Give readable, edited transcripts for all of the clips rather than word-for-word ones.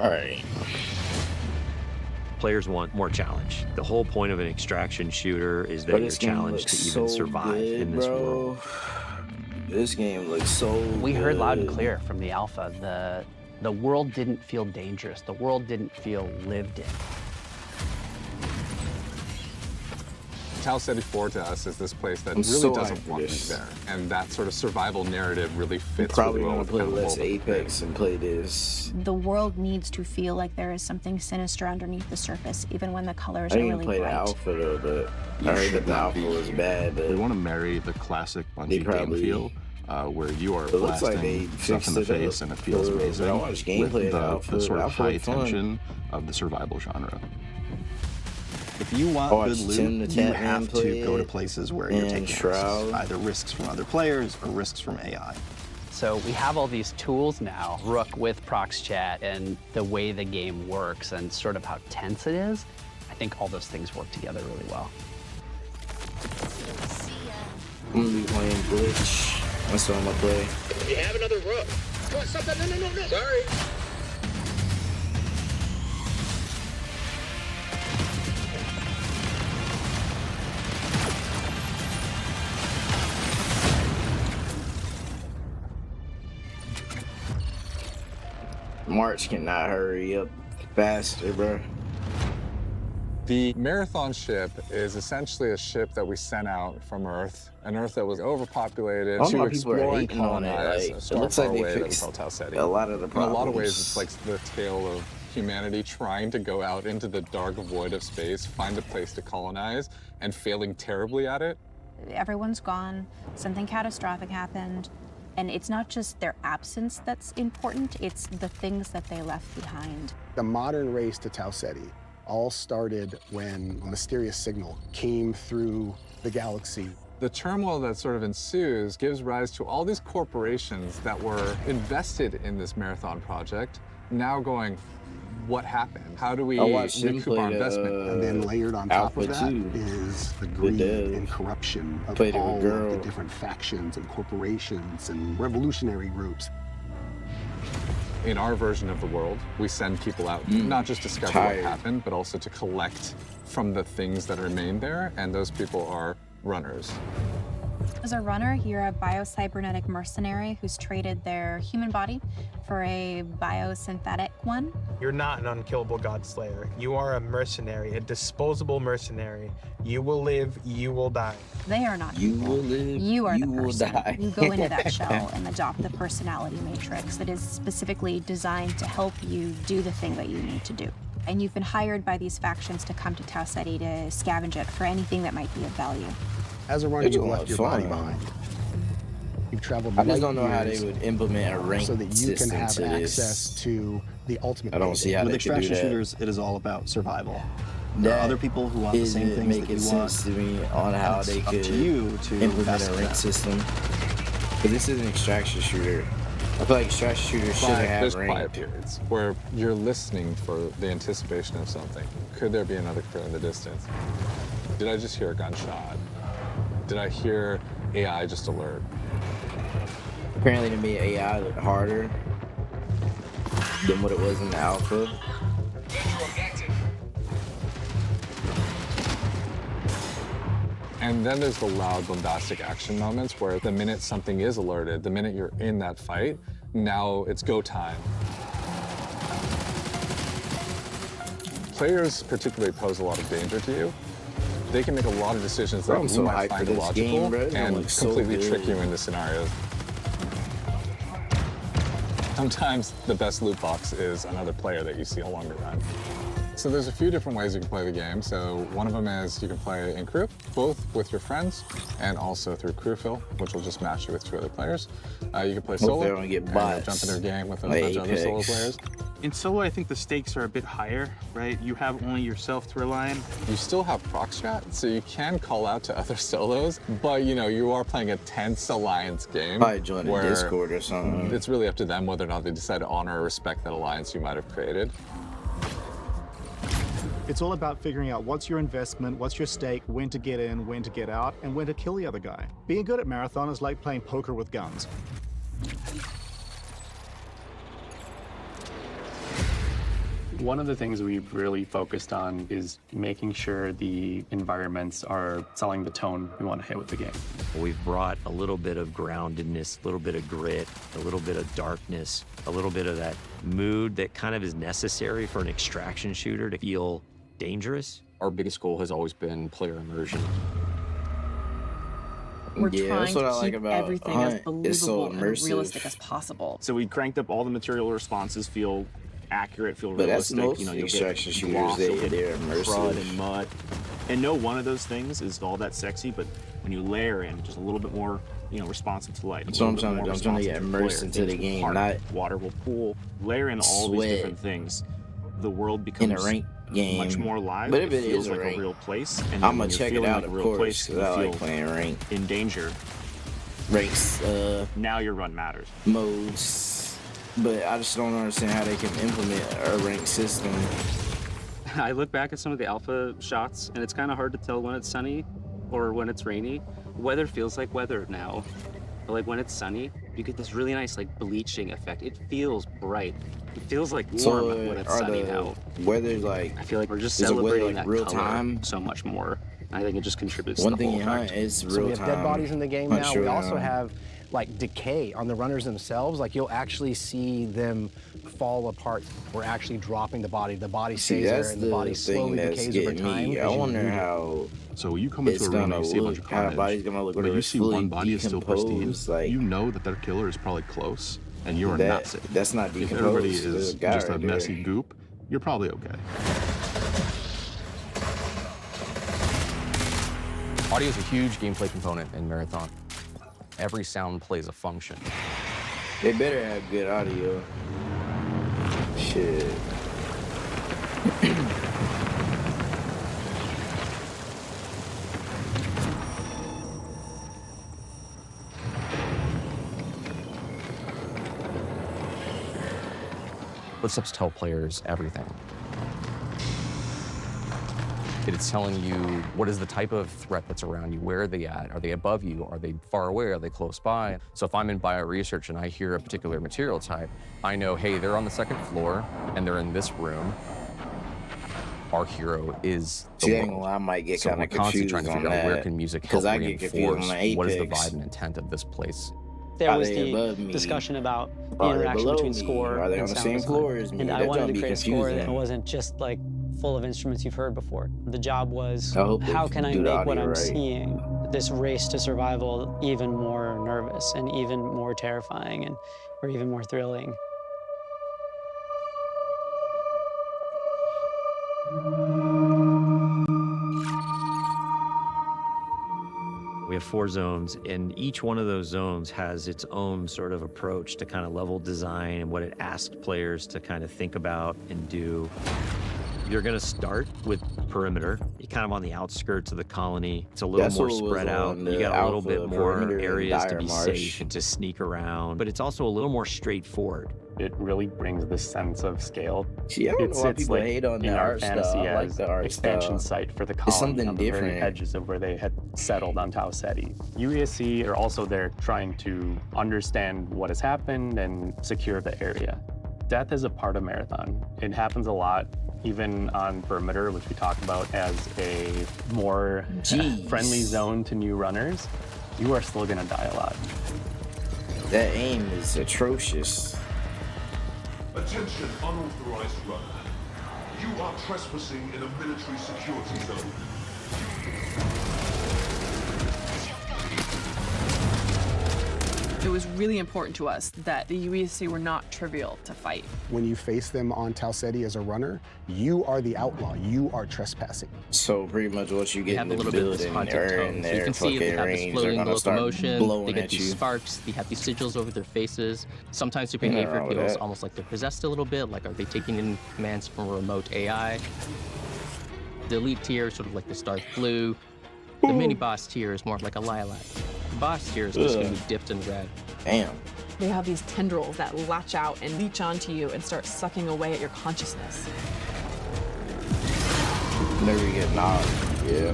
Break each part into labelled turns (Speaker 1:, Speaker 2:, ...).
Speaker 1: All right.
Speaker 2: Players want more challenge. The whole point of an extraction shooter is that
Speaker 1: But
Speaker 2: you're
Speaker 1: this game
Speaker 2: challenged to
Speaker 1: looks
Speaker 2: even
Speaker 1: so
Speaker 2: survive
Speaker 1: good,
Speaker 2: in this
Speaker 1: bro.
Speaker 2: world.
Speaker 1: This game looks so
Speaker 3: We heard loud and
Speaker 1: good.
Speaker 3: clear from the alpha. The world didn't feel dangerous. The world didn't feel lived in.
Speaker 4: Tau Ceti 4 to us is this place that
Speaker 1: I'm
Speaker 4: really
Speaker 1: so
Speaker 4: doesn't
Speaker 1: hyped for
Speaker 4: want me
Speaker 1: this.
Speaker 4: there. And that sort of survival narrative really
Speaker 1: I'm
Speaker 4: fits
Speaker 1: probably
Speaker 4: really well
Speaker 1: gonna
Speaker 4: with
Speaker 1: play
Speaker 4: the
Speaker 1: less
Speaker 4: world that we're
Speaker 1: Apex and play this.
Speaker 5: The world needs to feel like there is something sinister underneath the surface, even when the colors
Speaker 1: I
Speaker 5: are
Speaker 1: didn't
Speaker 5: really
Speaker 1: even play
Speaker 5: bright.
Speaker 1: the alpha though, but I heard that the alpha was bad. But
Speaker 6: They want to marry the classic
Speaker 1: They
Speaker 6: Bungie game
Speaker 1: probably-
Speaker 6: feel, where you are
Speaker 1: it looks like they
Speaker 6: blasting stuff in the
Speaker 1: fixed it
Speaker 6: face
Speaker 1: up.
Speaker 6: and it feels
Speaker 1: But I
Speaker 6: amazing,
Speaker 1: watched
Speaker 6: with
Speaker 1: gameplay of the
Speaker 6: the
Speaker 1: alpha.
Speaker 6: sort
Speaker 1: The
Speaker 6: of
Speaker 1: alpha
Speaker 6: high
Speaker 1: looked fun.
Speaker 6: tension of the survival genre. If you want
Speaker 1: I watched
Speaker 6: good
Speaker 1: Tim
Speaker 6: loot,
Speaker 1: the
Speaker 6: you
Speaker 1: Tatman
Speaker 6: have
Speaker 1: play
Speaker 6: to go to
Speaker 1: it,
Speaker 6: places where you're
Speaker 1: and
Speaker 6: taking
Speaker 1: Shroud.
Speaker 6: risks, either risks from other players or risks from AI.
Speaker 3: So we have all these tools now, Rook with Prox Chat, and the way the game works and sort of how tense it is. I think all those things work together really well.
Speaker 1: I'm gonna be playing Glitch. That's what I'm gonna play.
Speaker 7: We have another Rook. Come on, stop that. No. Sorry.
Speaker 1: March cannot hurry up faster, bro.
Speaker 4: The Marathon ship is essentially a ship that we sent out from Earth, an Earth that was overpopulated,
Speaker 1: I don't know
Speaker 4: to
Speaker 1: why people are
Speaker 4: explore and
Speaker 1: hating on it.
Speaker 4: colonize
Speaker 1: Like,
Speaker 4: a
Speaker 1: it
Speaker 4: star
Speaker 1: looks
Speaker 4: far
Speaker 1: like they
Speaker 4: away that we
Speaker 1: fixed
Speaker 4: call Tau Ceti.
Speaker 1: a lot of the
Speaker 4: In a
Speaker 1: problems.
Speaker 4: lot of ways, it's like the tale of humanity trying to go out into the dark void of space, find a place to colonize, and failing terribly at it.
Speaker 5: Everyone's gone, something catastrophic happened, and it's not just their absence that's important, it's the things that they left behind.
Speaker 8: The modern race to Tau Ceti all started when a mysterious signal came through the galaxy.
Speaker 4: The turmoil that sort of ensues gives rise to all these corporations that were invested in this Marathon project, now going, what happened? How do we
Speaker 1: I watched him
Speaker 4: recoup our
Speaker 1: play
Speaker 4: investment?
Speaker 8: And then layered on top
Speaker 1: Alpha
Speaker 8: of that
Speaker 1: 2.
Speaker 8: is the greed
Speaker 1: dev.
Speaker 8: and corruption of
Speaker 1: Played it with
Speaker 8: all of
Speaker 1: Girl.
Speaker 8: the different factions and corporations and revolutionary groups.
Speaker 4: In our version of the world, we send people out not just to discover
Speaker 1: Tired.
Speaker 4: what happened, but also to collect from the things that remain there, and those people are runners.
Speaker 5: As a runner, you're a biocybernetic mercenary who's traded their human body for a biosynthetic one.
Speaker 9: You're not an unkillable god slayer. You are a mercenary, a disposable mercenary. You will live, you will die.
Speaker 5: They are not
Speaker 1: You
Speaker 5: people.
Speaker 1: will live,
Speaker 5: You are the
Speaker 1: you will
Speaker 5: person.
Speaker 1: die.
Speaker 5: You go into that shell and adopt the personality matrix that is specifically designed to help you do the thing that you need to do. And you've been hired by these factions to come to Tau Ceti to scavenge it for anything that might be of value.
Speaker 8: As a runner,
Speaker 1: They're
Speaker 8: you
Speaker 1: doing
Speaker 8: left your body
Speaker 1: fun.
Speaker 8: behind. You've traveled
Speaker 1: I just
Speaker 8: light
Speaker 1: don't know how they
Speaker 8: years
Speaker 1: would implement a rank
Speaker 8: so that you can
Speaker 1: system
Speaker 8: have
Speaker 1: to
Speaker 8: access
Speaker 1: this.
Speaker 8: to the ultimate
Speaker 1: I don't
Speaker 8: payday.
Speaker 1: see how
Speaker 6: With
Speaker 1: they could do
Speaker 6: extraction
Speaker 1: that.
Speaker 6: shooters, it is all about survival. There are
Speaker 1: That
Speaker 6: other people who want the same
Speaker 1: isn't
Speaker 6: things that
Speaker 1: making
Speaker 6: you
Speaker 1: sense
Speaker 6: want.
Speaker 1: to me on how
Speaker 6: and
Speaker 1: they
Speaker 6: it's up
Speaker 1: could
Speaker 6: to you to
Speaker 1: implement
Speaker 6: invest
Speaker 1: a
Speaker 6: in
Speaker 1: rank
Speaker 6: that.
Speaker 1: system. But this is an extraction shooter. I feel like extraction shooters should
Speaker 4: But
Speaker 1: have
Speaker 4: there's quiet
Speaker 1: rank.
Speaker 4: periods where you're listening for the anticipation of something. Could there be another crew in the distance? Did I just hear a gunshot? Did I hear AI just alert?
Speaker 1: Apparently to me AI looked harder than what it was in the alpha.
Speaker 4: And then there's the loud, bombastic action moments where the minute something is alerted, the minute you're in that fight, now it's go time. Players particularly pose a lot of danger to you. They can make a lot of decisions
Speaker 1: Bro,
Speaker 4: that
Speaker 1: I'm
Speaker 4: you
Speaker 1: so
Speaker 4: might
Speaker 1: hyped for
Speaker 4: find
Speaker 1: this
Speaker 4: illogical
Speaker 1: game, bro. It's gonna
Speaker 4: and
Speaker 1: look so
Speaker 4: completely
Speaker 1: good.
Speaker 4: trick you into scenarios. Sometimes the best loot box is another player that you see along the run. So there's a few different ways you can play the game. So one of them is you can play in crew, both with your friends and also through crew fill, which will just match you with 2 other players. You can play
Speaker 1: Hope
Speaker 4: solo,
Speaker 1: they don't get
Speaker 4: and
Speaker 1: bots
Speaker 4: jump into a game with a
Speaker 1: like
Speaker 4: bunch of other solo
Speaker 1: Apex.
Speaker 4: players.
Speaker 10: In solo, I think the stakes are a bit higher, right? You have only yourself to rely on.
Speaker 4: You still have prox chat, so you can call out to other solos, but you know, you are playing a tense alliance game.
Speaker 1: Probably join a
Speaker 4: where
Speaker 1: Discord or something.
Speaker 4: It's really up to them whether or not they decide to honor or respect that alliance you might have created.
Speaker 11: It's all about figuring out what's your investment, what's your stake, when to get in, when to get out, and when to kill the other guy. Being good at Marathon is like playing poker with guns.
Speaker 12: One of the things we've really focused on is making sure the environments are selling the tone we want to hit with the game.
Speaker 2: We've brought a little bit of groundedness, a little bit of grit, a little bit of darkness, a little bit of that mood that kind of is necessary for an extraction shooter to feel dangerous.
Speaker 6: Our biggest goal has always been player immersion.
Speaker 13: We're
Speaker 1: Yeah,
Speaker 13: trying
Speaker 1: that's what
Speaker 13: to
Speaker 1: I like
Speaker 13: keep
Speaker 1: about
Speaker 13: everything
Speaker 1: Hunt.
Speaker 13: as
Speaker 1: It's so
Speaker 13: believable and realistic
Speaker 1: immersive.
Speaker 13: as possible.
Speaker 14: So we cranked up all the material responses, feel accurate, feel
Speaker 1: But that's
Speaker 14: realistic.
Speaker 1: most
Speaker 14: You'll
Speaker 1: extraction
Speaker 14: get
Speaker 1: shooters,
Speaker 14: gloss, you'll get
Speaker 1: they're immersive.
Speaker 14: crud and mud. And no one of those things is all that sexy, but when you layer in just a little bit more, responsive to light.
Speaker 1: That's what I'm trying to get immersed into the game, not
Speaker 14: water will pool. Layer in all these different things. The world becomes
Speaker 1: in a ranked game.
Speaker 14: much more alive.
Speaker 1: But if it
Speaker 14: feels
Speaker 1: is
Speaker 14: like
Speaker 1: ranked,
Speaker 14: a real place. And
Speaker 1: I'm
Speaker 14: when
Speaker 1: gonna
Speaker 14: you're
Speaker 1: check it
Speaker 14: feeling
Speaker 1: out,
Speaker 14: like a
Speaker 1: of
Speaker 14: real
Speaker 1: course,
Speaker 14: place,
Speaker 1: because I
Speaker 14: you
Speaker 1: like
Speaker 14: feel
Speaker 1: playing ranked.
Speaker 14: in danger.
Speaker 1: Ranks,
Speaker 14: now your run matters.
Speaker 1: Modes. But I just don't understand how they can implement a ranked system.
Speaker 12: I look back at some of the alpha shots, and it's kind of hard to tell when it's sunny or when it's rainy. Weather feels like weather now. But like when it's sunny, you get this really nice like bleaching effect. It feels bright. It feels like warm when it's sunny now.
Speaker 1: Weather's like,
Speaker 12: I feel like we're just
Speaker 1: is the weather,
Speaker 12: celebrating
Speaker 1: like,
Speaker 12: that
Speaker 1: real
Speaker 12: color
Speaker 1: time?
Speaker 12: so much more. I think it just contributes
Speaker 1: One
Speaker 12: to the
Speaker 1: thing
Speaker 12: whole
Speaker 1: in Hunt
Speaker 12: effect.
Speaker 1: is real
Speaker 15: So we have
Speaker 1: time.
Speaker 15: dead bodies in the game
Speaker 1: Hunt
Speaker 15: now. We also
Speaker 1: showdown.
Speaker 15: have like decay on the runners themselves. Like you'll actually see them fall apart. We're actually dropping the body. The body
Speaker 1: See,
Speaker 15: stays there
Speaker 1: that's
Speaker 15: and the body
Speaker 1: thing
Speaker 15: slowly
Speaker 1: that's
Speaker 15: decays over
Speaker 1: getting
Speaker 15: time.
Speaker 1: me. I
Speaker 15: as you
Speaker 1: wonder
Speaker 15: eat it.
Speaker 1: how
Speaker 6: So you come into
Speaker 1: it's
Speaker 6: a room
Speaker 1: gonna
Speaker 6: and you see a bunch
Speaker 1: look,
Speaker 6: of
Speaker 1: how the
Speaker 6: carnage,
Speaker 1: body's gonna look
Speaker 6: but
Speaker 1: when
Speaker 6: you
Speaker 1: it's
Speaker 6: see
Speaker 1: fully
Speaker 6: one body is still pristine.
Speaker 1: decomposed, like,
Speaker 6: you know that that killer is probably close, and you are
Speaker 1: that-
Speaker 6: not safe.
Speaker 1: that's not
Speaker 6: If everybody
Speaker 1: decomposed. There's
Speaker 6: is
Speaker 1: a guy
Speaker 6: just a
Speaker 1: right there.
Speaker 6: messy goop, you're probably okay.
Speaker 16: Audio is a huge gameplay component in Marathon. Every sound plays a function.
Speaker 1: They better have good audio. Shit.
Speaker 16: Footsteps tell players everything. It's telling you what is the type of threat that's around you. Where are they at? Are they above you? Are they far away? Are they close by? So if I'm in bioresearch and I hear a particular material type, I know, hey, they're on the second floor and they're in this room. Our hero is the
Speaker 1: See, I
Speaker 16: world.
Speaker 1: ain't gonna lie, I might get
Speaker 16: So
Speaker 1: kind
Speaker 16: we're
Speaker 1: of
Speaker 16: constantly
Speaker 1: confused
Speaker 16: trying to
Speaker 1: on
Speaker 16: figure out where
Speaker 1: that.
Speaker 16: can music help
Speaker 1: Because I get confused on
Speaker 16: reinforce
Speaker 1: the
Speaker 16: what is the
Speaker 1: Apex.
Speaker 16: vibe and intent of this place.
Speaker 17: There
Speaker 1: Are
Speaker 17: was
Speaker 1: they above
Speaker 17: the
Speaker 1: me?
Speaker 17: discussion about the
Speaker 1: Are they
Speaker 17: interaction
Speaker 1: below
Speaker 17: between
Speaker 1: me?
Speaker 17: score
Speaker 1: Are they
Speaker 17: and
Speaker 1: on the
Speaker 17: sound
Speaker 1: same
Speaker 17: design.
Speaker 1: floor as me?
Speaker 17: And I
Speaker 1: That
Speaker 17: wanted
Speaker 1: don't
Speaker 17: to
Speaker 1: be
Speaker 17: create a score that
Speaker 1: confusing.
Speaker 17: wasn't just like full of instruments you've heard before. The job was,
Speaker 1: I hope they
Speaker 17: how can I
Speaker 1: do the
Speaker 17: make what
Speaker 1: audio
Speaker 17: I'm
Speaker 1: right.
Speaker 17: seeing, this race to survival, even more nervous and even more terrifying and or even more thrilling.
Speaker 2: We have 4 zones, and each one of those zones has its own sort of approach to kind of level design and what it asks players to kind of think about and do. You're going to start with perimeter. You're kind of on the outskirts of the colony. It's a little
Speaker 1: That's
Speaker 2: more
Speaker 1: what was
Speaker 2: spread out.
Speaker 1: on
Speaker 2: You
Speaker 1: the
Speaker 2: got a little
Speaker 1: Alpha,
Speaker 2: bit more
Speaker 1: perimeter, and
Speaker 2: areas to
Speaker 1: Dire
Speaker 2: be
Speaker 1: Marsh.
Speaker 2: safe and to sneak around, but it's also a little more straightforward.
Speaker 12: It really brings this sense of scale.
Speaker 1: See, I don't know why people
Speaker 12: like
Speaker 1: hate on
Speaker 12: in
Speaker 1: the
Speaker 12: our
Speaker 1: art
Speaker 12: fantasy
Speaker 1: style. I like
Speaker 12: as
Speaker 1: the art
Speaker 12: expansion
Speaker 1: style.
Speaker 12: site for the
Speaker 1: It's
Speaker 12: colony
Speaker 1: something
Speaker 12: on the very
Speaker 1: different.
Speaker 12: edges of where they had settled on Tau Ceti. UESC are also there trying to understand what has happened and secure the area. Death is a part of Marathon. It happens a lot, even on perimeter, which we talk about as a more friendly zone to new runners. You are still gonna die a lot.
Speaker 1: That aim is atrocious.
Speaker 18: Attention, unauthorized runner. You are trespassing in a military security zone.
Speaker 13: It was really important to us that the UESC were not trivial to fight.
Speaker 8: When you face them on Tau Ceti as a runner, you are the outlaw. You are trespassing.
Speaker 1: So pretty much what you get
Speaker 16: have
Speaker 1: in
Speaker 16: a
Speaker 1: the
Speaker 16: little bit of this
Speaker 1: building
Speaker 16: haunted
Speaker 1: or
Speaker 16: tone.
Speaker 1: in
Speaker 16: So you
Speaker 1: their
Speaker 16: can see they
Speaker 1: fucking
Speaker 16: have this
Speaker 1: range are
Speaker 16: floating
Speaker 1: gonna start
Speaker 16: locomotion,
Speaker 1: blowing
Speaker 16: they get
Speaker 1: at
Speaker 16: these
Speaker 1: you.
Speaker 16: sparks, they have these sigils over their faces. Sometimes their
Speaker 1: Ain't nothing
Speaker 16: behavior
Speaker 1: wrong with
Speaker 16: feels
Speaker 1: that.
Speaker 16: almost like they're possessed a little bit, like are they taking in commands from a remote AI? The elite tier is sort of like the Stark Blue. The mini-boss tier is more like a lilac. The boss tier is just gonna be dipped in red.
Speaker 1: Damn.
Speaker 13: They have these tendrils that latch out and leech onto you and start sucking away at your consciousness.
Speaker 1: Never get knocked. Yeah.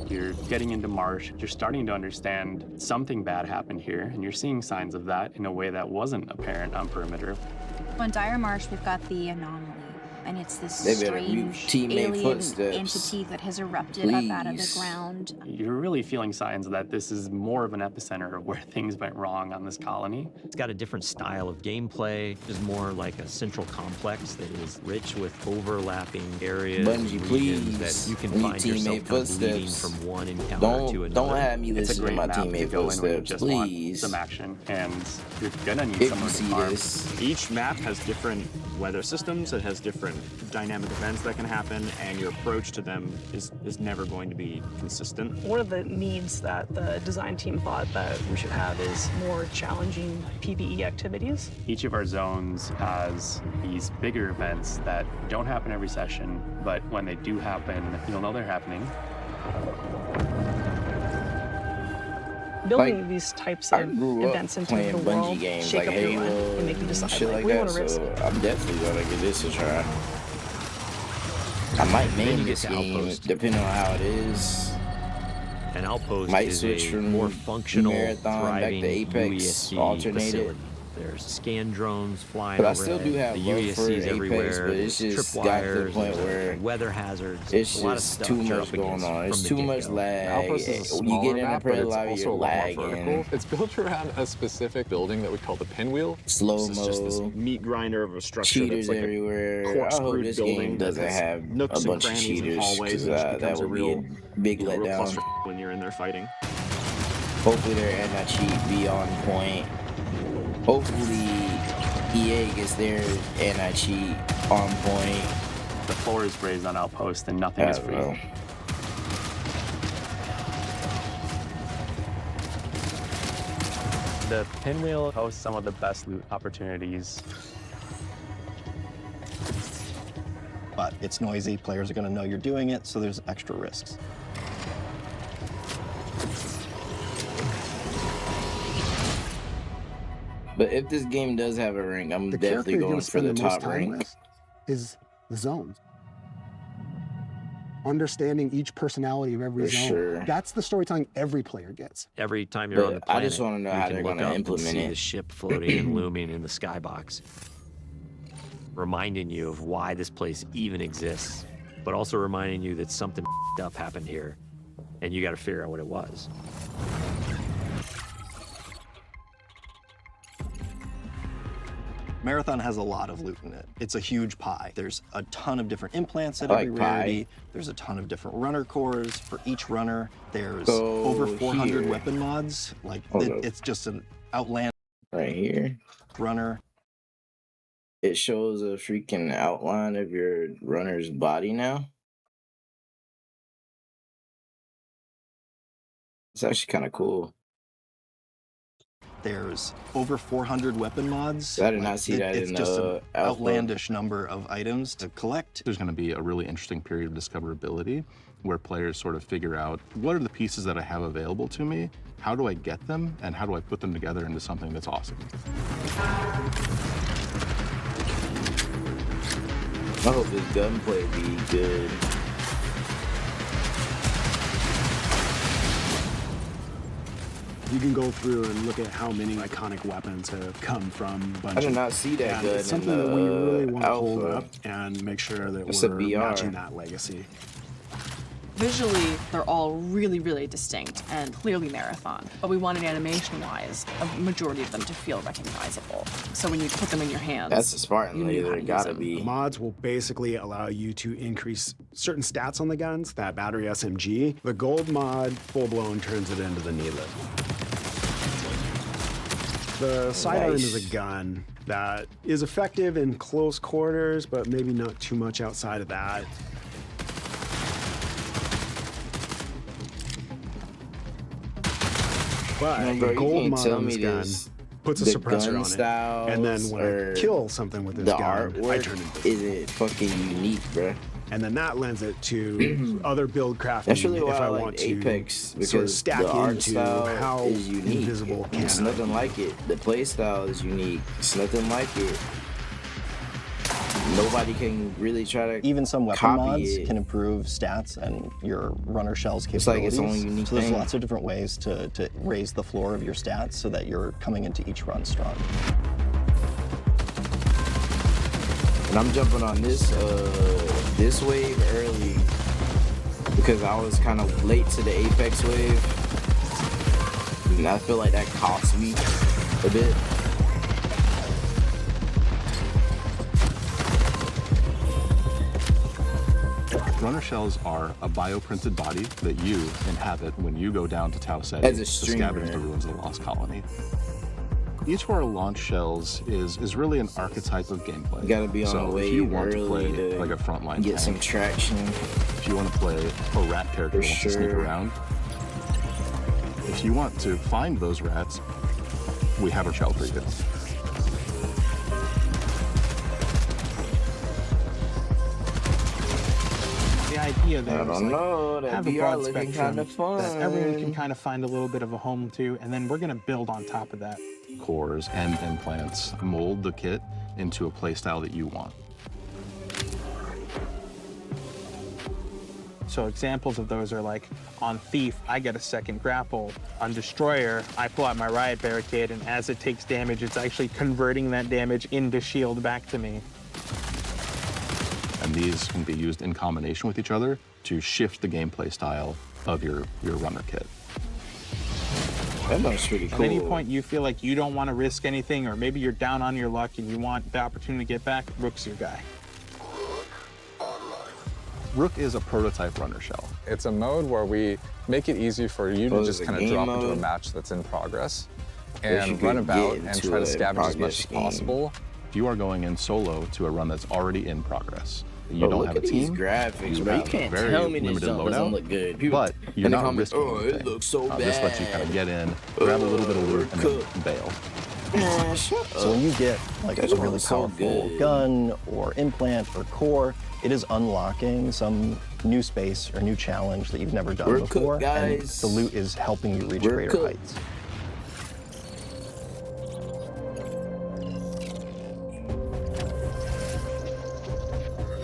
Speaker 12: You're getting into Marsh, you're starting to understand something bad happened here, and you're seeing signs of that in a way that wasn't apparent on perimeter.
Speaker 5: On Dire Marsh, we've got the anomaly. and it's this
Speaker 1: They better mute
Speaker 5: strange
Speaker 1: teammate
Speaker 5: alien
Speaker 1: footsteps.
Speaker 5: entity that has erupted up out of the
Speaker 1: Please.
Speaker 5: ground.
Speaker 12: You're really feeling signs that this is more of an epicenter of where things went wrong on this colony.
Speaker 2: It's got a different style of gameplay. It's more like a central complex that is rich with overlapping areas,
Speaker 1: Bungie,
Speaker 2: regions
Speaker 1: please.
Speaker 2: that you can
Speaker 1: Mute
Speaker 2: find yourself
Speaker 1: teammate
Speaker 2: kind of bleeding
Speaker 1: footsteps.
Speaker 2: from one encounter to another.
Speaker 1: Don't have me
Speaker 12: It's a
Speaker 1: listen to
Speaker 12: great
Speaker 1: my
Speaker 12: map to
Speaker 1: teammate
Speaker 12: go in when you
Speaker 1: footsteps,
Speaker 12: just want
Speaker 1: please.
Speaker 12: some action, and you're gonna need
Speaker 1: If you
Speaker 12: someone to
Speaker 1: see
Speaker 12: farm.
Speaker 1: this.
Speaker 14: Each map has different weather systems. It has different dynamic events that can happen, and your approach to them is never going to be consistent.
Speaker 13: One of the needs that the design team thought that we should have is more challenging PvE activities.
Speaker 12: Each of our zones has these bigger events that don't happen every session, but when they do happen, you'll know they're happening.
Speaker 13: Building these types
Speaker 1: I
Speaker 13: of
Speaker 1: grew up
Speaker 13: events into
Speaker 1: playing
Speaker 13: the
Speaker 1: Bungie
Speaker 13: world
Speaker 1: games
Speaker 13: shake
Speaker 1: like
Speaker 13: up your
Speaker 1: Halo
Speaker 13: mind and make you
Speaker 1: and
Speaker 13: decide,
Speaker 1: shit
Speaker 13: like,
Speaker 1: like
Speaker 13: we
Speaker 1: that,
Speaker 13: want to risk
Speaker 1: so
Speaker 13: it.
Speaker 1: I'm definitely gonna give this a try. I might
Speaker 2: Then you
Speaker 1: main
Speaker 2: get
Speaker 1: this
Speaker 2: to
Speaker 1: game
Speaker 2: Outpost.
Speaker 1: depending on how it is.
Speaker 2: An outpost
Speaker 1: Might
Speaker 2: is
Speaker 1: switch
Speaker 2: a
Speaker 1: from
Speaker 2: more functional,
Speaker 1: Marathon back
Speaker 2: thriving
Speaker 1: to Apex,
Speaker 2: UESC
Speaker 1: alternated.
Speaker 2: facility. There's scan drones flying
Speaker 1: But I
Speaker 2: overhead,
Speaker 1: still do have
Speaker 2: the
Speaker 1: love for
Speaker 2: UESCs
Speaker 1: Apex,
Speaker 2: everywhere,
Speaker 1: but it's
Speaker 2: there's
Speaker 1: just
Speaker 2: trip
Speaker 1: got to the
Speaker 2: wires,
Speaker 1: point
Speaker 2: there's
Speaker 1: where
Speaker 2: weather hazards,
Speaker 1: it's
Speaker 2: a lot of
Speaker 1: just
Speaker 2: stuff
Speaker 1: too
Speaker 2: you're
Speaker 1: much
Speaker 2: up
Speaker 1: going
Speaker 2: against
Speaker 1: on. It's
Speaker 2: from
Speaker 1: too
Speaker 2: the
Speaker 1: much
Speaker 2: get-go.
Speaker 1: lag.
Speaker 4: Outpost is a
Speaker 1: When you
Speaker 4: smaller
Speaker 1: get in a
Speaker 4: map, but it's
Speaker 1: lobby,
Speaker 4: also
Speaker 1: you're
Speaker 4: a lot more vertical.
Speaker 1: lagging.
Speaker 4: It's built around a specific building that we call the pinwheel.
Speaker 1: Slow
Speaker 14: This is just this
Speaker 1: mo,
Speaker 14: meat grinder of a structure
Speaker 1: cheaters
Speaker 14: that's like
Speaker 1: everywhere.
Speaker 14: a
Speaker 1: I hope
Speaker 14: corkscrewed
Speaker 1: this
Speaker 14: building
Speaker 1: game
Speaker 14: that
Speaker 1: doesn't
Speaker 14: has
Speaker 1: have
Speaker 14: nooks
Speaker 1: a
Speaker 14: and
Speaker 1: bunch of
Speaker 14: crannies and
Speaker 1: cheaters,
Speaker 14: hallways,
Speaker 1: because
Speaker 14: and it just
Speaker 1: that
Speaker 14: becomes a
Speaker 1: would be
Speaker 14: real,
Speaker 1: a big
Speaker 14: real
Speaker 1: letdown.
Speaker 14: cluster when you're in there fighting.
Speaker 1: Hopefully their anti-cheat be on point. Hopefully EA gets their anti-cheat on point.
Speaker 12: The floor is raised on Outpost and nothing is free.
Speaker 1: Know.
Speaker 12: The pinwheel hosts some of the best loot opportunities.
Speaker 19: But it's noisy, players are going to know you're doing it, so there's extra risks.
Speaker 1: But if this game does have a rank, I'm
Speaker 8: The
Speaker 1: definitely
Speaker 8: character you're
Speaker 1: going
Speaker 8: gonna
Speaker 1: for
Speaker 8: spend
Speaker 1: the
Speaker 8: the most
Speaker 1: top
Speaker 8: time
Speaker 1: rank.
Speaker 8: with is the zones. Understanding each personality of every
Speaker 1: For
Speaker 8: zone.
Speaker 1: sure.
Speaker 8: That's the storytelling every player gets.
Speaker 2: Every time you're on the
Speaker 1: But I
Speaker 2: planet,
Speaker 1: just wanna know
Speaker 2: you
Speaker 1: how
Speaker 2: can
Speaker 1: they're
Speaker 2: look
Speaker 1: gonna
Speaker 2: up and
Speaker 1: implement
Speaker 2: see
Speaker 1: it.
Speaker 2: the ship floating and looming in the skybox, reminding you of why this place even exists, but also reminding you that something up happened here, and you got to figure out what it was.
Speaker 19: Marathon has a lot of loot in it. It's a huge pie. There's a ton of different implants at
Speaker 1: I like
Speaker 19: every
Speaker 1: pie.
Speaker 19: rarity. There's a ton of different runner cores for each runner. There's
Speaker 1: Go
Speaker 19: over 400
Speaker 1: here.
Speaker 19: weapon mods. Like,
Speaker 1: Hold up.
Speaker 19: it's just an outland
Speaker 1: Right here.
Speaker 19: runner.
Speaker 1: It shows a freaking outline of your runner's body now. It's actually kind of cool.
Speaker 19: There's over 400 weapon mods.
Speaker 1: I did not see that
Speaker 19: It's
Speaker 1: in
Speaker 19: just
Speaker 1: the
Speaker 19: an
Speaker 1: alpha.
Speaker 19: outlandish number of items to collect.
Speaker 6: There's going to be a really interesting period of discoverability where players sort of figure out what are the pieces that I have available to me, how do I get them, and how do I put them together into something that's awesome.
Speaker 1: I hope this gunplay be good.
Speaker 11: You can go through and look at how many iconic weapons have come from Bungie.
Speaker 1: I did not see that
Speaker 11: And
Speaker 1: gun
Speaker 11: it's
Speaker 1: in
Speaker 11: something that we really
Speaker 1: the
Speaker 11: want to hold
Speaker 1: alpha.
Speaker 11: up and make sure that
Speaker 1: It's a
Speaker 11: we're
Speaker 1: VR.
Speaker 11: matching that legacy.
Speaker 13: Visually, they're all really, really distinct and clearly Marathon, but we wanted animation-wise a majority of them to feel recognizable. So when you put them in your hands,
Speaker 1: That's a Spartan
Speaker 13: you knew how
Speaker 1: laser.
Speaker 13: to
Speaker 1: It
Speaker 13: use
Speaker 1: gotta
Speaker 13: them.
Speaker 1: be.
Speaker 11: Mods will basically allow you to increase certain stats on the guns, that battery SMG. The gold mod, full-blown, turns it into the needlet. The sidearm is a gun that is effective in close quarters, but maybe not too much outside of that. But
Speaker 1: Man, bro,
Speaker 11: the
Speaker 1: you
Speaker 11: gold
Speaker 1: can't
Speaker 11: mod
Speaker 1: tell
Speaker 11: on
Speaker 1: me
Speaker 11: this gun
Speaker 1: this.
Speaker 11: puts a
Speaker 1: The
Speaker 11: suppressor
Speaker 1: gun
Speaker 11: on it. And then
Speaker 1: styles
Speaker 11: when I
Speaker 1: or
Speaker 11: kill something with this
Speaker 1: the
Speaker 11: gun, I
Speaker 1: artwork
Speaker 11: turn it
Speaker 1: is it fucking unique, bro.
Speaker 11: and then that lends it to other build crafting
Speaker 1: That's really why
Speaker 11: if
Speaker 1: I
Speaker 11: I
Speaker 1: like
Speaker 11: want to
Speaker 1: Apex,
Speaker 11: sort of
Speaker 1: because
Speaker 11: stack
Speaker 1: the art
Speaker 11: into
Speaker 1: style
Speaker 11: how
Speaker 1: is unique.
Speaker 11: invisible can
Speaker 1: It's
Speaker 11: I
Speaker 1: nothing
Speaker 11: be.
Speaker 1: like it. The play style is unique. It's nothing like it. Nobody can really try to
Speaker 19: Even some weapon
Speaker 1: copy
Speaker 19: mods
Speaker 1: it.
Speaker 19: can improve stats and your runner shell's
Speaker 1: It's like
Speaker 19: capabilities.
Speaker 1: its own unique
Speaker 19: so there's
Speaker 1: thing.
Speaker 19: lots of different ways to raise the floor of your stats so that you're coming into each run strong.
Speaker 1: And I'm jumping on this wave early because I was kind of late to the Apex wave. And I feel like that cost me a bit.
Speaker 6: Runner shells are a bioprinted body that you inhabit when you go down to Tau Ceti
Speaker 1: As a
Speaker 6: to
Speaker 1: streamer.
Speaker 6: scavenge the ruins of the Lost Colony. Each of our launch shells is really an archetype of gameplay.
Speaker 1: You gotta be on
Speaker 6: so
Speaker 1: the wave
Speaker 6: if you want to
Speaker 1: early
Speaker 6: play
Speaker 1: to
Speaker 6: like a frontline
Speaker 1: get some
Speaker 6: tank,
Speaker 1: traction.
Speaker 6: if you want to play a rat character who wants to sneak around, if you want to find those rats, we have a shell for you.
Speaker 9: The idea there
Speaker 1: I
Speaker 9: is
Speaker 1: don't know, that
Speaker 9: have a
Speaker 1: VR
Speaker 9: broad
Speaker 1: looking
Speaker 9: spectrum
Speaker 1: kinda
Speaker 9: that everyone can
Speaker 1: fun.
Speaker 9: kind of find a little bit of a home to, and then we're going to build on top of that.
Speaker 6: Cores and implants mold the kit into a playstyle that you want.
Speaker 9: So examples of those are like, on Thief, I get a second grapple. On Destroyer, I pull out my Riot Barricade, and as it takes damage, it's actually converting that damage into shield back to me.
Speaker 6: And these can be used in combination with each other to shift the gameplay style of your runner kit.
Speaker 1: That looks pretty cool.
Speaker 9: At any point you feel like you don't want to risk anything, or maybe you're down on your luck and you want the opportunity to get back, Rook's your guy.
Speaker 6: Rook is a prototype runner shell.
Speaker 4: It's a mode where we make it easy for you to
Speaker 1: is
Speaker 4: just
Speaker 1: it
Speaker 4: kind of
Speaker 1: game
Speaker 4: drop into a
Speaker 1: mode?
Speaker 4: match that's in progress
Speaker 1: Guess you
Speaker 4: and
Speaker 1: could
Speaker 4: run about
Speaker 1: get
Speaker 4: and
Speaker 1: into
Speaker 4: try to
Speaker 1: a
Speaker 4: scavenge as much
Speaker 1: progress
Speaker 4: as
Speaker 1: game.
Speaker 4: possible.
Speaker 6: You are going in solo to a run that's already in progress. You
Speaker 1: Bro,
Speaker 6: don't
Speaker 1: look
Speaker 6: have a
Speaker 1: at these
Speaker 6: team.
Speaker 1: graphics, bro. You
Speaker 6: have
Speaker 1: can't
Speaker 6: very
Speaker 1: tell me this
Speaker 6: limited
Speaker 1: jump
Speaker 6: loadout,
Speaker 1: doesn't look good. People
Speaker 6: but you're
Speaker 1: in the
Speaker 6: not
Speaker 1: comments,
Speaker 6: risking
Speaker 1: oh,
Speaker 6: anything.
Speaker 1: it looks so
Speaker 6: This lets you kind of
Speaker 1: bad.
Speaker 6: get in, grab a little bit of loot, and then bail.
Speaker 1: Man, shut up.
Speaker 19: So when you get like a
Speaker 1: That
Speaker 19: really
Speaker 1: looks so
Speaker 19: powerful
Speaker 1: good.
Speaker 19: gun or implant or core, it is unlocking some new space or new challenge that you've never done
Speaker 1: We're
Speaker 19: before,
Speaker 1: cooked,
Speaker 19: and
Speaker 1: guys.
Speaker 19: the loot is helping you reach
Speaker 1: We're
Speaker 19: greater
Speaker 1: cooked.
Speaker 19: heights.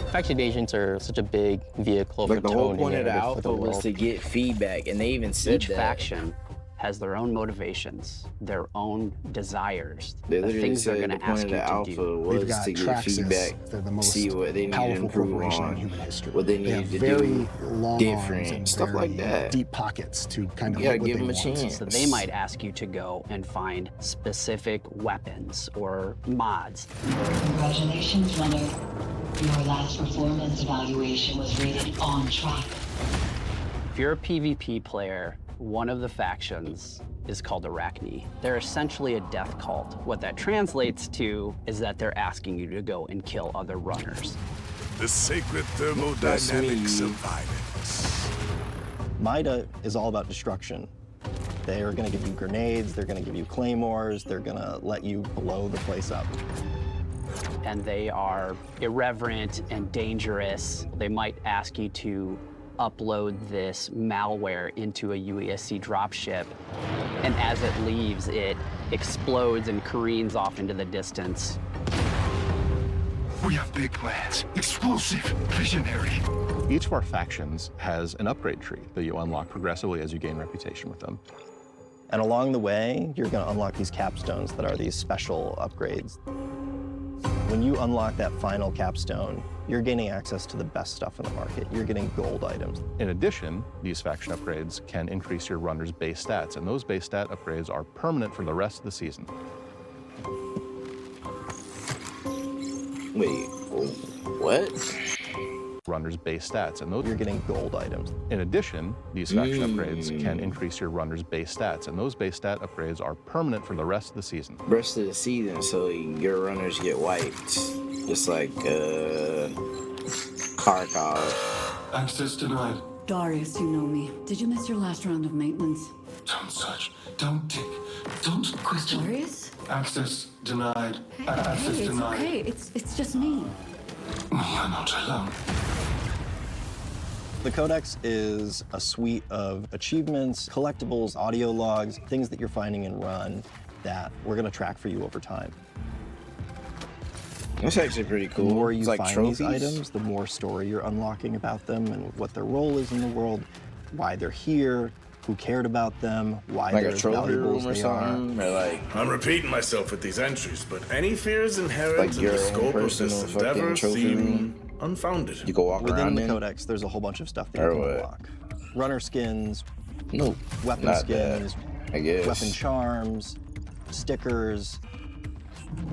Speaker 20: Infected agents are such a big vehicle
Speaker 1: Like
Speaker 20: for
Speaker 1: the whole
Speaker 20: toning
Speaker 1: point of the
Speaker 20: narrative for the
Speaker 1: alpha was
Speaker 20: world.
Speaker 1: to get feedback, and they even said
Speaker 3: Each
Speaker 1: that.
Speaker 3: faction has their own motivations, their own desires,
Speaker 1: They
Speaker 3: the
Speaker 1: literally
Speaker 3: things they're
Speaker 1: said
Speaker 3: going
Speaker 1: the
Speaker 3: to
Speaker 1: point
Speaker 3: ask
Speaker 1: of
Speaker 3: you
Speaker 1: the
Speaker 3: to
Speaker 1: alpha
Speaker 3: do.
Speaker 8: We've
Speaker 1: was
Speaker 8: got
Speaker 1: to get
Speaker 8: Traxxas.
Speaker 1: feedback,
Speaker 8: They're the most
Speaker 1: see what they need to
Speaker 8: powerful
Speaker 1: improve
Speaker 8: corporation in
Speaker 1: on,
Speaker 8: human history.
Speaker 1: what they
Speaker 8: They
Speaker 1: need
Speaker 8: have
Speaker 1: to
Speaker 8: very
Speaker 1: do
Speaker 8: long
Speaker 1: different,
Speaker 8: arms and
Speaker 1: stuff like
Speaker 8: very
Speaker 1: that.
Speaker 8: deep pockets to kind of
Speaker 1: You gotta
Speaker 8: hit what
Speaker 1: give
Speaker 8: they
Speaker 1: them a
Speaker 8: want.
Speaker 1: chance.
Speaker 3: So they might ask you to go and find specific weapons or mods.
Speaker 21: Congratulations, runner. Your last performance evaluation was rated on track.
Speaker 3: If you're a PvP player, one of the factions is called Arachne. They're essentially a death cult. What that translates to is that they're asking you to go and kill other runners.
Speaker 18: The sacred thermodynamics of violence.
Speaker 19: MIDA is all about destruction. They are going to give you grenades, they're going to give you claymores, they're going to let you blow the place up.
Speaker 3: And they are irreverent and dangerous. They might ask you to upload this malware into a UESC dropship, and as it leaves, it explodes and careens off into the distance.
Speaker 18: We have big plans. Explosive, visionary.
Speaker 6: Each of our factions has an upgrade tree that you unlock progressively as you gain reputation with them.
Speaker 19: And along the way, you're going to unlock these capstones that are these special upgrades. When you unlock that final capstone, you're gaining access to the best stuff in the market. You're getting gold items.
Speaker 6: In addition, these faction upgrades can increase your runner's base stats, and those base stat upgrades are permanent for the rest of the season.
Speaker 1: Wait, what?
Speaker 6: Runner's base stats, and those
Speaker 19: you're getting gold items.
Speaker 6: In addition, these faction upgrades can increase your runner's base stats, and those base stat upgrades are permanent for the rest of the season.
Speaker 1: Rest of the season, so your runners get wiped, just like Kharkov.
Speaker 18: Access denied.
Speaker 22: Darius, you know me. Did you miss your last round of maintenance?
Speaker 18: Don't search. Don't tick. Don't question.
Speaker 22: Darius?
Speaker 18: Access denied.
Speaker 22: Hey,
Speaker 18: Access
Speaker 22: it's
Speaker 18: denied.
Speaker 22: okay. It's just me.
Speaker 18: You're not alone.
Speaker 19: The Codex is a suite of achievements, collectibles, audio logs, things that you're finding in Run that we're going to track for you over time.
Speaker 1: That's actually pretty cool.
Speaker 19: The more you
Speaker 1: It's like
Speaker 19: find
Speaker 1: trophies.
Speaker 19: these items, the more story you're unlocking about them and what their role is in the world, why they're here, who cared about them, why
Speaker 1: Like
Speaker 19: they're
Speaker 1: a
Speaker 19: as
Speaker 1: trophy
Speaker 19: valuable
Speaker 1: room
Speaker 19: as
Speaker 1: or
Speaker 19: they are.
Speaker 1: something, or like
Speaker 7: I'm repeating myself with these entries, but any fears inherent
Speaker 1: like
Speaker 7: in
Speaker 1: your
Speaker 7: the
Speaker 1: own
Speaker 7: scope of
Speaker 1: personal
Speaker 7: this
Speaker 1: fucking
Speaker 7: endeavor
Speaker 1: trophy
Speaker 7: seem
Speaker 1: room.
Speaker 7: unfounded.
Speaker 1: You can walk
Speaker 19: Within
Speaker 1: around
Speaker 19: the
Speaker 1: in.
Speaker 19: Codex, there's a whole bunch of stuff that
Speaker 1: Or
Speaker 19: you can
Speaker 1: what?
Speaker 19: unlock. Runner skins,
Speaker 1: No,
Speaker 19: weapon
Speaker 1: not
Speaker 19: skins,
Speaker 1: that. I guess.
Speaker 19: weapon charms, stickers,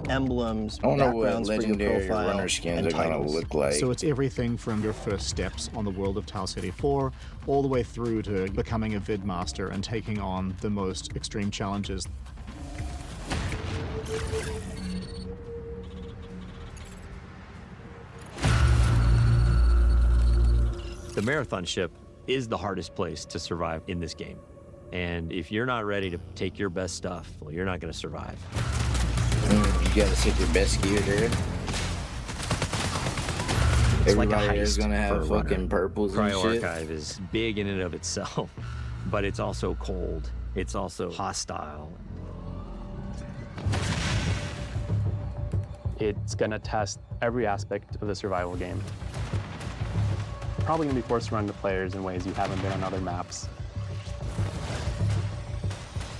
Speaker 19: emblems,
Speaker 1: I don't know what
Speaker 19: backgrounds for your
Speaker 1: legendary
Speaker 19: profile,
Speaker 1: runner skins
Speaker 19: and
Speaker 1: are gonna
Speaker 19: titles.
Speaker 1: look like.
Speaker 11: So it's everything from your first steps on the world of Tau Ceti 4 all the way through to becoming a Vidmaster and taking on the most extreme challenges.
Speaker 2: The Marathon ship is the hardest place to survive in this game. And if you're not ready to take your best stuff, well, you're not going to survive.
Speaker 1: You gotta take your best gear there.
Speaker 2: It's like a
Speaker 1: Everybody is
Speaker 2: heist
Speaker 1: gonna
Speaker 2: for a
Speaker 1: have
Speaker 2: runner.
Speaker 1: fucking purples and
Speaker 2: Cryo
Speaker 1: shit.
Speaker 2: Archive is big in and of itself, but it's also cold. It's also hostile.
Speaker 12: It's gonna test every aspect of the survival game. Probably gonna be forced to run to players in ways you haven't been on other maps.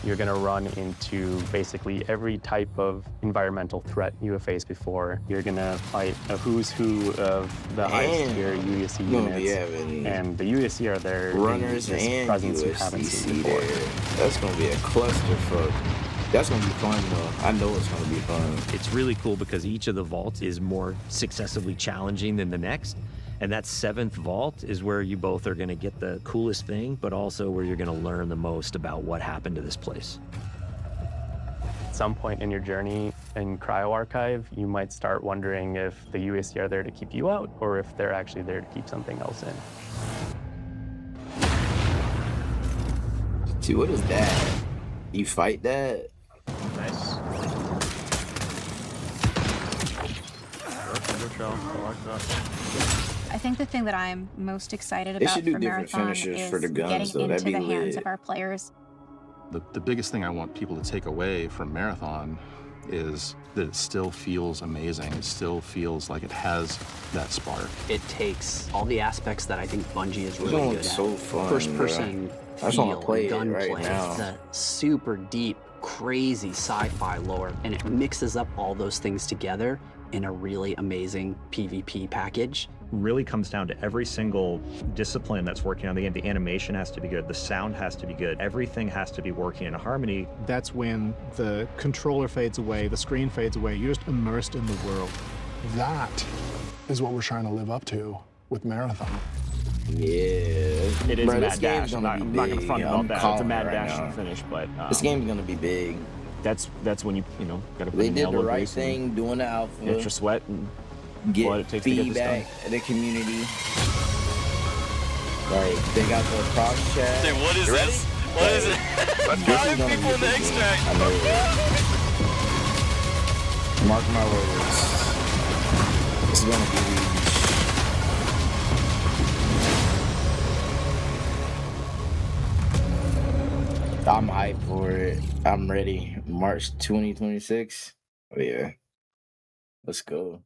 Speaker 12: You're gonna run into basically every type of environmental threat you have faced before. You're gonna fight a who's who of the highest tier USC
Speaker 1: you're gonna be
Speaker 12: units.
Speaker 1: having
Speaker 12: And the USC are there
Speaker 1: runners
Speaker 12: in this
Speaker 1: and
Speaker 12: presence you haven't seen
Speaker 1: USDC
Speaker 12: before.
Speaker 1: there. That's gonna be a clusterfuck. That's gonna be fun though. I know it's gonna be fun.
Speaker 2: It's really cool because each of the vaults is more successively challenging than the next. And that 7th vault is where you both are going to get the coolest thing, but also where you're going to learn the most about what happened to this place.
Speaker 12: At some point in your journey in Cryo Archive, you might start wondering if the USC are there to keep you out or if they're actually there to keep something else in.
Speaker 1: See, what is that? You fight that?
Speaker 14: Nice.
Speaker 5: I think the thing that I'm most excited
Speaker 1: They
Speaker 5: about
Speaker 1: should do
Speaker 5: for
Speaker 1: different
Speaker 5: Marathon
Speaker 1: finishers
Speaker 5: is
Speaker 1: for the guns,
Speaker 5: getting
Speaker 1: though.
Speaker 5: into
Speaker 1: That'd be
Speaker 5: the hands
Speaker 1: lit.
Speaker 5: of our players.
Speaker 6: The biggest thing I want people to take away from Marathon is that it still feels amazing. It still feels like it has that spark.
Speaker 3: It takes all the aspects that I think Bungie is really
Speaker 1: This
Speaker 3: good
Speaker 1: one's
Speaker 3: at.
Speaker 1: so fun,
Speaker 3: First-person
Speaker 1: bro. I just wanna
Speaker 3: feel,
Speaker 1: play it
Speaker 3: gunplay,
Speaker 1: right now.
Speaker 3: the super deep, crazy sci-fi lore, and it mixes up all those things together in a really amazing PvP package.
Speaker 10: Really comes down to every single discipline that's working on the game. The animation has to be good, the sound has to be good, everything has to be working in harmony.
Speaker 11: That's when the controller fades away, the screen fades away, you're just immersed in the world.
Speaker 23: That is what we're trying to live up to with Marathon.
Speaker 1: Yeah.
Speaker 14: It is
Speaker 1: Bro,
Speaker 14: a
Speaker 1: this
Speaker 14: mad
Speaker 1: game's
Speaker 14: dash. I'm
Speaker 1: gonna
Speaker 14: not,
Speaker 1: be
Speaker 14: I'm not gonna
Speaker 1: big.
Speaker 14: front
Speaker 1: I'm
Speaker 14: about that. It's a
Speaker 1: calling
Speaker 14: mad
Speaker 1: it right
Speaker 14: dash
Speaker 1: now.
Speaker 14: to finish, but
Speaker 1: This game's gonna be big.
Speaker 14: That's when you gotta put
Speaker 1: They
Speaker 14: in
Speaker 1: did
Speaker 14: the
Speaker 1: the
Speaker 14: elbow
Speaker 1: right
Speaker 14: grease and
Speaker 1: thing, doing the alpha.
Speaker 14: extra sweat and
Speaker 1: Get
Speaker 14: what it takes to get this done.
Speaker 1: feedback in the community. Like, they got the cross chat.
Speaker 24: Dude, what is
Speaker 1: You ready?
Speaker 24: this? What is it?
Speaker 1: This is
Speaker 24: 5
Speaker 1: gonna
Speaker 24: people
Speaker 1: be
Speaker 24: in the
Speaker 1: a big game.
Speaker 24: extract.
Speaker 1: I know it. Mark my words. This is gonna be huge. I'm hyped for it. I'm ready. March 2026. Oh yeah. Let's go.